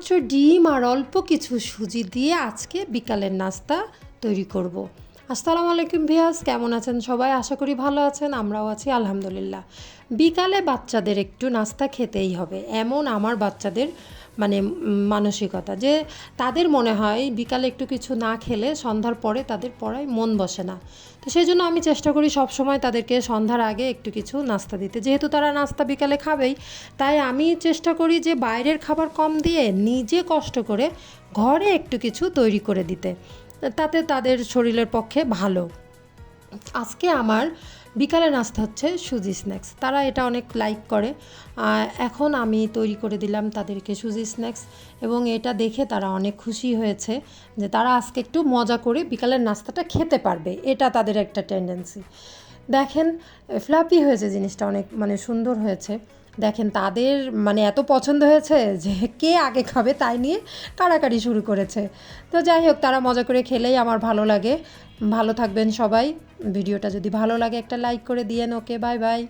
শুধুমাত্র ডিম আর অল্প কিছু সুজি দিয়ে আজকে বিকালের নাস্তা তৈরি করব। আসসালামু আলাইকুম ভিয়াস, কেমন আছেন সবাই? আশা করি ভালো আছেন, আমরাও আছি আলহামদুলিল্লাহ। বিকালে বাচ্চাদের একটু নাস্তা খেতেই হবে, এমন আমার বাচ্চাদের মানসিকতা যে তাদের মনে হয় বিকালে একটু কিছু না খেলে সন্ধ্যার পরে তাদের পড়ায় মন বসে না। তো সেই জন্য আমি চেষ্টা করি সব সময় তাদেরকে সন্ধ্যার আগে একটু কিছু নাস্তা দিতে, যেহেতু তারা নাস্তা বিকালে খাবেই। তাই আমি চেষ্টা করি যে বাইরের খাবার কম দিয়ে নিজে কষ্ট করে ঘরে একটু কিছু তৈরি করে দিতে, তাতে তাদের শরীরের পক্ষে ভালো। আজকে আমার বিকালে নাস্তা হচ্ছে সুজি স্ন্যাক্স, তারা এটা অনেক লাইক করে। এখন আমি তৈরি করে দিলাম তাদেরকে সুজি স্ন্যাক্স, এবং এটা দেখে তারা অনেক খুশি হয়েছে যে তারা আজকে একটু মজা করে বিকালের নাস্তাটা খেতে পারবে, এটা তাদের একটা টেন্ডেন্সি। দেখেন, ফ্লাপি হয়েছে জিনিসটা, অনেক সুন্দর হয়েছে। দেখেন তাদের এত পছন্দ হয়েছে যে কে আগে খাবে তাই নিয়ে কাড়াকাড়ি শুরু করেছে। তো যাই হোক, তারা মজা করে খেলেই আমার ভালো লাগে। ভালো থাকবেন সবাই। ভিডিওটা যদি ভালো লাগে একটা লাইক করে দিয়েন। ওকে, বাই বাই।